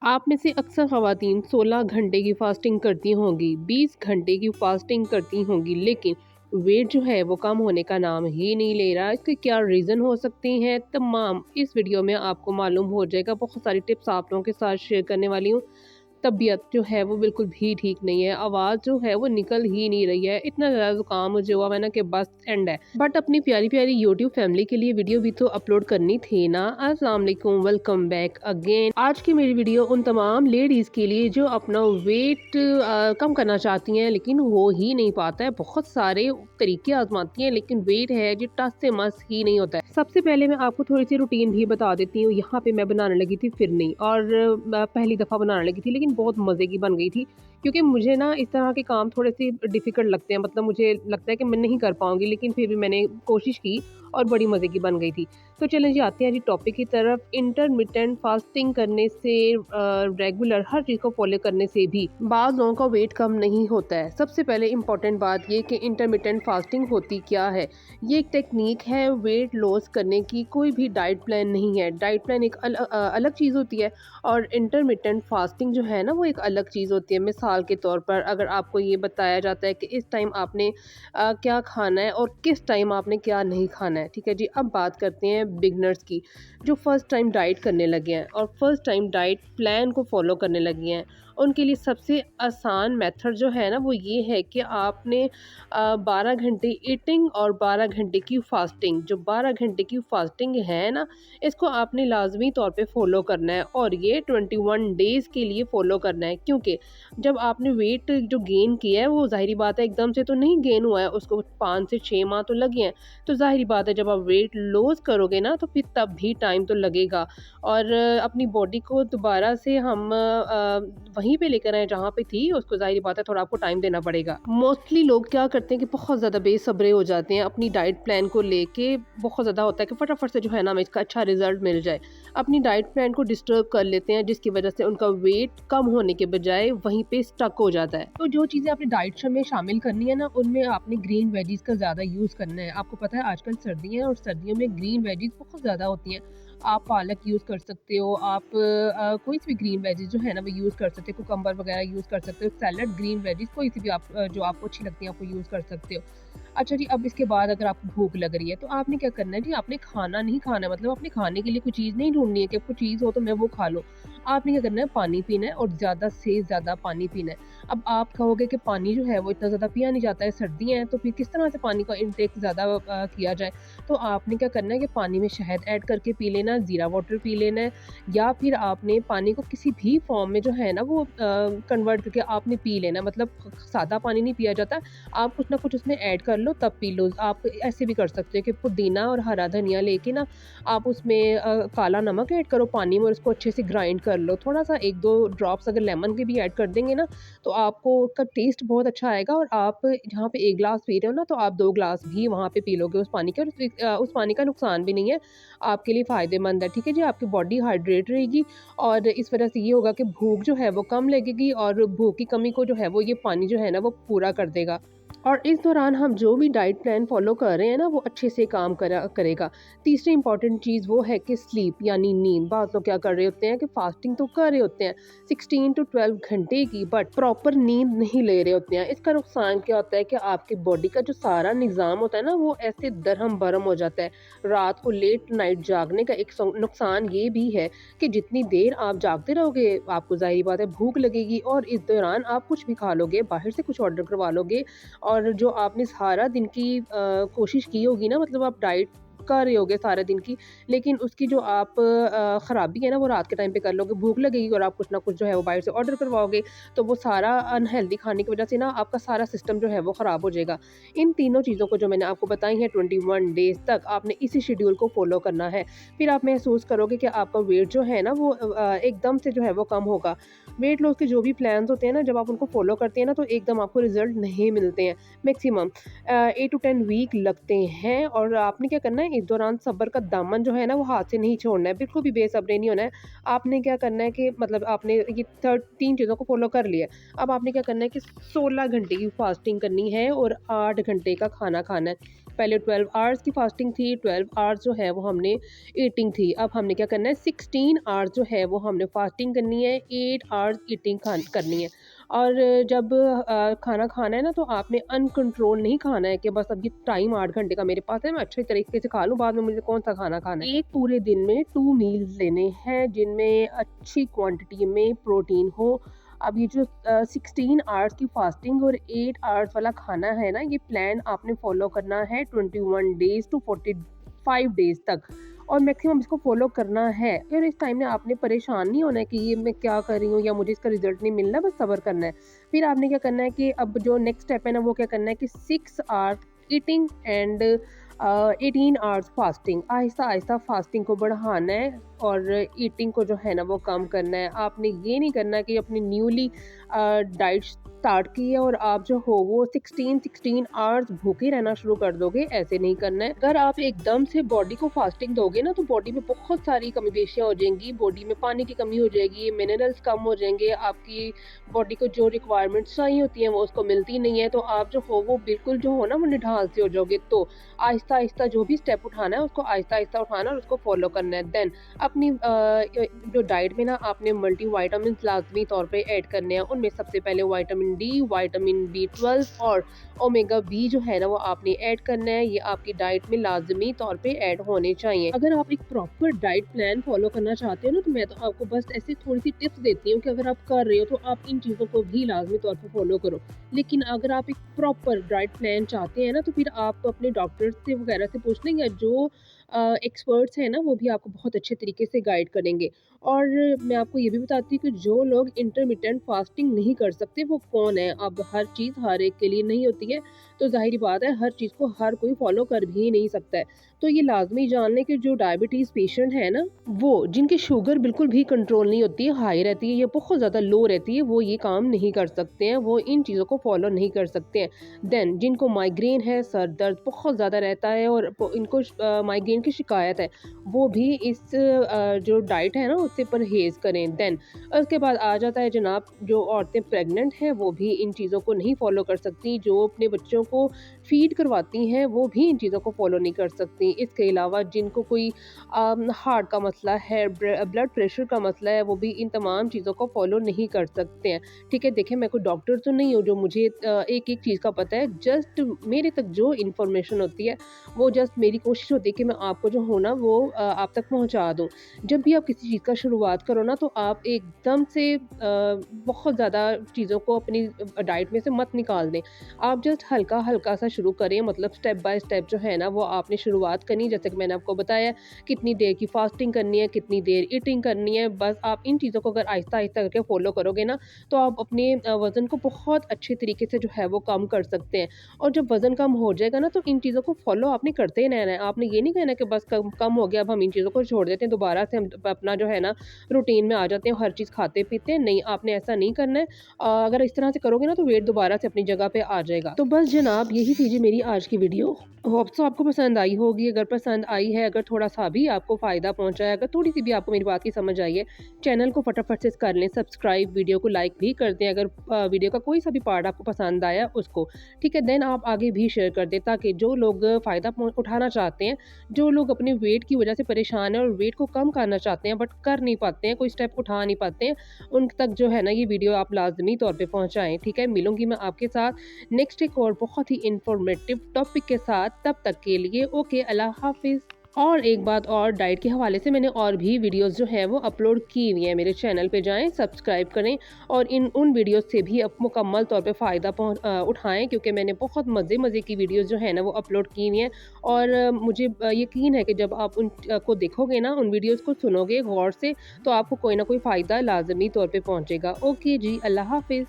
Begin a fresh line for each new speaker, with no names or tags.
आप में से अक्सर ख़वातीन 16 घंटे की फ़ास्टिंग करती होंगी, 20 घंटे की फ़ास्टिंग करती होंगी, लेकिन वेट जो है वो कम होने का नाम ही नहीं ले रहा। इसके क्या रीज़न हो सकते हैं, तमाम इस वीडियो में आपको मालूम हो जाएगा। बहुत सारी टिप्स आप लोगों के साथ शेयर करने वाली हूँ। तबीयत जो है वो बिल्कुल भी ठीक नहीं है, आवाज़ जो है वो निकल ही नहीं रही है, इतना ज़्यादा ज़ुकाम मुझे हुआ है ना कि बस एंड है। बट अपनी प्यारी प्यारी यूट्यूब फैमिली के लिए वीडियो भी तो अपलोड करनी थी ना। अस्सलाम वालेकुम, वेलकम बैक अगेन। आज की मेरी वीडियो उन तमाम लेडीज़ के लिए जो अपना वेट कम करना चाहती हैं लेकिन हो ही नहीं पाता है। बहुत सारे तरीके आजमाती हैं लेकिन वेट है जो टस से मस ही नहीं होता है। सबसे पहले मैं आपको थोड़ी सी रूटीन भी बता देती हूँ। यहाँ पे मैं बनाने लगी थी फिरनी, और पहली दफ़ा बनाने लगी थी लेकिन बहुत मज़े की बन गई थी, क्योंकि मुझे ना इस तरह के काम थोड़े से डिफ़िकल्ट लगते हैं। मतलब मुझे लगता है कि मैं नहीं कर पाऊँगी, लेकिन फिर भी मैंने कोशिश की और बड़ी मज़े की बन गई थी। तो चलें जी, आते हैं जी टॉपिक की तरफ। इंटरमिटेंट फास्टिंग करने से रेगुलर हर चीज़ को फ़ॉलो करने से भी बाज़ लोगों का वेट कम नहीं होता है। सबसे पहले इम्पॉर्टेंट बात ये कि इंटरमिटेंट फास्टिंग होती क्या है। ये एक टेक्नीक है वेट लॉस करने की, कोई भी डाइट प्लान नहीं है। डाइट प्लान एक अलग चीज़ होती है और इंटरमिटेंट फास्टिंग जो है ना वो एक अलग चीज़ होती है। मिसाल के तौर पर अगर आपको ये बताया जाता है कि इस टाइम आपने क्या खाना है और किस टाइम आपने क्या नहीं खाना है, ठीक है जी। अब बात करते हैं बिगनर्स की, जो फर्स्ट टाइम डाइट करने लगे हैं और फर्स्ट टाइम डाइट प्लान को फॉलो करने लगे हैं। उनके लिए सबसे आसान मेथड जो है ना वो ये है कि आपने 12 घंटे ईटिंग और 12 घंटे की फास्टिंग, जो 12 घंटे की फास्टिंग है ना, इसको आपने लाजमी तौर पे फॉलो करना है और ये 21 डेज़ के लिए फॉलो करना है। क्योंकि जब आपने वेट जो गेन किया है वो ज़ाहिरी बात है एकदम से तो नहीं गेन हुआ है, उसको 5 से 6 माह तो लगे हैं। तो ज़ाहिरी बात है जब आप वेट लॉस करोगे ना तो फिर तब भी टाइम तो लगेगा, और अपनी बॉडी को दोबारा से हम वहीं पे लेकर आए जहाँ पे थी, उसको ज़ाहिरी बात है थोड़ा आपको टाइम देना पड़ेगा। मोस्टली लोग क्या करते हैं कि बहुत ज़्यादा बेसब्रे हो जाते हैं अपनी डाइट प्लान को लेके। बहुत ज़्यादा होता है कि फटाफट से जो है ना हमें इसका अच्छा रिजल्ट मिल जाए, अपनी डाइट प्लान को डिस्टर्ब कर लेते हैं, जिसकी वजह से उनका वेट कम होने के बजाय वहीं पे स्टक हो जाता है। तो जो चीज़ें आपने डाइट में शामिल करनी है ना, उनमें आपने ग्रीन वेजीज का ज़्यादा यूज़ करना है। आपको पता है आजकल सर्दियाँ हैं और सर्दियों में ग्रीन वेजीज बहुत ज़्यादा होती हैं। आप पालक यूज़ कर सकते हो, आप कोई सी भी ग्रीन वेजीज जो है ना वो यूज़ कर सकते हो, कुकम्बर वगैरह यूज़ कर सकते हो, सैलड ग्रीन वेजीज कोई सी भी आप जो आपको अच्छी लगती है आपको यूज़ कर सकते हो। अच्छा जी, अब इसके बाद अगर आपको भूख लग रही है तो आपने क्या करना है जी, आपने खाना नहीं खाना है। मतलब अपने खाने के लिए कोई चीज़ नहीं ढूँढनी है कि कोई चीज़ हो तो मैं वो खा लूँ। आपने क्या करना है, पानी पीना है और ज़्यादा से ज़्यादा पानी पीना है। अब आप कहोगे कि पानी जो है वो इतना ज़्यादा पिया नहीं जाता है, सर्दियाँ हैं तो फिर किस तरह से पानी का इंटेक ज़्यादा किया जाए। तो आपने क्या करना है कि पानी में शहद ऐड करके पी लेना, ज़ीरा वाटर पी लेना है, या फिर आपने पानी को किसी भी फॉर्म में जो है ना वो कन्वर्ट करके आपने पी लेना। मतलब सादा पानी नहीं पिया जाता, आप कुछ ना कुछ उसमें ऐड कर लो तब पी लो। आप ऐसे भी कर सकते हो कि पुदीना और हरा धनिया लेके ना आप उसमें काला नमक ऐड करो पानी में और उसको अच्छे से ग्राइंड कर लो। थोड़ा-सा 1-2 ड्रॉप्स अगर लेमन के भी ऐड कर देंगे ना तो आपको उसका टेस्ट बहुत अच्छा आएगा, और आप जहाँ पे 1 ग्लास पी रहे हो ना तो आप 2 ग्लास भी वहाँ पे पी लोगे उस पानी के, और उस पानी का नुकसान भी नहीं है, आपके लिए फ़ायदेमंद है। ठीक है जी, आपकी बॉडी हाइड्रेट रहेगी और इस वजह से ये होगा कि भूख जो है वो कम लगेगी, और भूख की कमी को जो है वो ये पानी जो है ना वो पूरा कर देगा। और इस दौरान हम जो भी डाइट प्लान फ़ॉलो कर रहे हैं ना वो अच्छे से काम करेगा। तीसरी इंपॉर्टेंट चीज़ वो है कि स्लीप यानी नींद। बहुत लोग क्या कर रहे होते हैं कि फास्टिंग तो कर रहे होते हैं 16 टू 12 घंटे की, बट प्रॉपर नींद नहीं ले रहे होते हैं। इसका नुकसान क्या होता है कि आपकी बॉडी का जो सारा निज़ाम होता है ना वो ऐसे दरहम-बरहम हो जाता है। रात को लेट नाइट जागने का एक नुकसान ये भी है कि जितनी देर आप जागते रहोगे आपको ज़ाहिर बात है भूख लगेगी, और इस दौरान आप कुछ भी खा लोगे, बाहर से कुछ ऑर्डर करवा लोगे, और जो आपने सारा दिन की कोशिश की होगी ना, मतलब आप डाइट कर रहे होगे सारे दिन की, लेकिन उसकी जो आप ख़राबी है ना वो रात के टाइम पे कर लोगे। भूख लगेगी और आप कुछ ना कुछ जो है वो बाहर से ऑर्डर करवाओगे, तो वो सारा अनहेल्दी खाने की वजह से ना आपका सारा सिस्टम जो है वो ख़राब हो जाएगा। इन तीनों चीज़ों को जो मैंने आपको बताई हैं 21 डेज़ तक आपने इसी शेड्यूल को फ़ॉलो करना है। फिर आप महसूस करोगे कि आपका वेट जो है ना वो एकदम से जो है वो कम होगा। वेट लॉस के जो भी प्लान्स होते हैं ना, जब आप उनको फ़ॉलो करते हैं ना तो एकदम आपको रिज़ल्ट नहीं मिलते हैं। मैक्सिमम 8 टू 10 वीक लगते हैं, और आपने क्या करना है इस दौरान सब्र का दामन जो है ना वो हाथ से नहीं छोड़ना है, बिल्कुल भी बेसब्रे नहीं होना है। आपने क्या करना है कि मतलब आपने ये 3 चीज़ों को फ़ॉलो कर लिया। अब आपने क्या करना है कि 16 घंटे की फास्टिंग करनी है और 8 घंटे का खाना खाना है। पहले 12 आवर्स की फास्टिंग थी, 12 आवर्स जो है वो हमने ईटिंग थी। अब हमने क्या करना है, 16 आवर्स जो है वो हमने फास्टिंग करनी है, 8 आवर्स ईटिंग करनी है। और जब खाना खाना है ना, तो आपने अनकंट्रोल नहीं खाना है कि बस अब ये टाइम 8 घंटे का मेरे पास है, मैं अच्छे तरीके से खा लूँ, बाद में मुझे कौन-सा खाना खाना है। एक पूरे दिन में 2 मील्स लेने हैं जिनमें अच्छी क्वांटिटी में प्रोटीन हो। अब ये जो 16 आवर्स की फास्टिंग और 8 आवर्स वाला खाना है ना, ये प्लान आपने फॉलो करना है 21 डेज़ टू 45 डेज़ तक, और मैक्सिमम इसको फॉलो करना है। फिर इस टाइम में आपने परेशान नहीं होना है कि ये मैं क्या कर रही हूँ या मुझे इसका रिजल्ट नहीं मिलना, बस सब्र करना है। फिर आपने क्या करना है कि अब जो नेक्स्ट स्टेप है ना, वो क्या करना है कि 6 hours eating and 18 hours fasting. आहिस्ता-आहिस्ता फास्टिंग को बढ़ाना है और ईटिंग को जो है ना वो कम करना है। आपने ये नहीं करना कि अपनी न्यूली डाइट स्टार्ट की है और आप जो हो वो 16 आवर्स भूखे रहना शुरू कर दोगे, ऐसे नहीं करना है। अगर आप एकदम से बॉडी को फास्टिंग दोगे ना, तो बॉडी में बहुत सारी कमी पेशियाँ हो जाएंगी, बॉडी में पानी की कमी हो जाएगी, मिनरल्स कम हो जाएंगे, आपकी बॉडी को जो रिक्वायरमेंट्स चाहिए होती हैं वो उसको मिलती नहीं है, तो आप जो हो वो बिल्कुल जो हो ना वो निढाल से हो जाओगे। तो आहिस्ता आहिस्ता जो भी स्टेप उठाना है उसको आहिस्ता आहिस्ता उठाना और उसको फॉलो करना है। देन अपनी जो डाइट में ना आपने मल्टी वाइटामिन लाजमी तौर पे ऐड करने हैं। उनमें सबसे पहले विटामिन डी, विटामिन B12 और ओमेगा बी जो है ना वो आपने ऐड करना है। ये आपकी डाइट में लाजमी तौर पे ऐड होने चाहिए। अगर आप एक प्रॉपर डाइट प्लान फॉलो करना चाहते हो ना, तो मैं तो आपको बस ऐसे थोड़ी सी टिप्स देती हूँ कि अगर आप कर रहे हो तो आप इन चीज़ों को भी लाजमी तौर पर फॉलो करो। लेकिन अगर आप एक प्रॉपर डाइट प्लान चाहते हैं ना, तो फिर आप अपने डॉक्टर से वगैरह से पूछ लेंगे, जो एक्सपर्ट्स हैं ना वो भी आपको बहुत अच्छे तरीके से गाइड करेंगे। और मैं आपको ये भी बताती हूँ कि जो लोग इंटरमिटेंट फास्टिंग नहीं कर सकते वो कौन है। अब हर चीज़ हर एक के लिए नहीं होती है, तो ज़ाहिर बात है हर चीज़ को हर कोई फॉलो कर भी नहीं सकता है। तो ये लाजमी जान लें कि जो डायबिटीज़ पेशेंट है ना, वो जिनकी शुगर बिल्कुल भी कंट्रोल नहीं होती है, हाई रहती है या बहुत ज़्यादा लो रहती है, वो ये काम नहीं कर सकते हैं, वो इन चीज़ों को फॉलो नहीं कर सकते हैं। देन जिनको माइग्रेन है, सर दर्द बहुत ज़्यादा रहता है और इनको माइग्रेन की शिकायत है, वो भी इस जो डाइट है ना उससे परहेज़ करें। देन उसके बाद आ जाता है जनाब, जो औरतें प्रेग्नेंट हैं वो भी इन चीज़ों को नहीं फॉलो कर सकती, जो अपने बच्चों को फीड करवाती हैं वो भी इन चीज़ों को फॉलो नहीं कर सकती। इसके अलावा जिनको कोई हार्ट का मसला है, ब्लड प्रेशर का मसला है, वो भी इन तमाम चीज़ों को फॉलो नहीं कर सकते हैं। ठीक है, देखिए मैं कोई डॉक्टर तो नहीं हूँ जो मुझे एक-एक चीज़ का पता है, जस्ट मेरे तक जो इन्फॉर्मेशन होती है वो जस्ट मेरी कोशिश होती है कि मैं आपको जो हो ना वो आप तक पहुँचा दूँ। जब भी आप किसी चीज़ का शुरुआत करो ना, तो आप एकदम से बहुत ज़्यादा चीज़ों को अपनी डाइट में से मत निकाल दें। आप जस्ट हल्का-हल्का सा शुरू करें, मतलब स्टेप बाय स्टेप जो है ना वो आपने शुरुआत करनी, जैसे कि मैंने आपको बताया कितनी देर की फास्टिंग करनी है, कितनी देर ईटिंग करनी है। बस आप इन चीज़ों को अगर आहिस्ता-आहिस्ता करके फॉलो करोगे ना, तो आप अपने वज़न को बहुत अच्छे तरीके से जो है वो कम कर सकते हैं। और जब वज़न कम हो जाएगा ना, तो इन चीज़ों को फॉलो आपने करते ही रहना है। आपने ये नहीं कहना कि बस कम कम हो गया अब हम इन चीज़ों को छोड़ देते हैं, दोबारा से हम अपना जो है ना रूटीन में आ जाते हैं, हर चीज़ खाते-पीते हैं। नहीं, आपने ऐसा नहीं करना है। अगर इस तरह से करोगे ना तो वेट दोबारा से अपनी जगह पे आ जाएगा। तो बस जनाब यही थी जी मेरी आज की वीडियो। होप सो आपको पसंद आई होगी। अगर पसंद आई है, अगर थोड़ा-सा भी आपको फ़ायदा पहुँचा है, अगर थोड़ी-सी भी आपको मेरी बात की समझ आई है, चैनल को फटाफट से कर लें सब्सक्राइब, वीडियो को लाइक भी कर दें अगर वीडियो का कोई सा भी पार्ट आपको पसंद आया उसको। ठीक है, देन आप आगे भी शेयर कर दें ताकि जो लोग फ़ायदा उठाना चाहते हैं, जो लोग अपने वेट की वजह से परेशान हैं और वेट को कम करना चाहते हैं बट कर नहीं पाते हैं, कोई स्टेप उठा नहीं पाते हैं, उन तक जो है ना ये वीडियो आप लाज़मी तौर पे पहुँचाएँ। ठीक है, मिलूँगी मैं आपके साथ नेक्स्ट एक और बहुत ही इन्फॉर्मेटिव टॉपिक के साथ। तब तक के लिए ओके, अल्लाह हाफ़िज़। और एक बात और, डाइट के हवाले से मैंने और भी वीडियोस जो है वो अपलोड की हुई हैं। मेरे चैनल पे जाएं, सब्सक्राइब करें और उन वीडियोस से भी आप मुकम्मल तौर पे फ़ायदा उठाएं, क्योंकि मैंने बहुत मज़े की वीडियोस जो है ना वो अपलोड की हुई हैं। और मुझे यकीन है कि जब आप उन को देखोगे ना, उन वीडियोज़ को सुनोगे गौर से, तो आपको कोई ना कोई फ़ायदा लाजमी तौर पर पहुँचेगा। ओके जी, अल्लाह हाफिज़।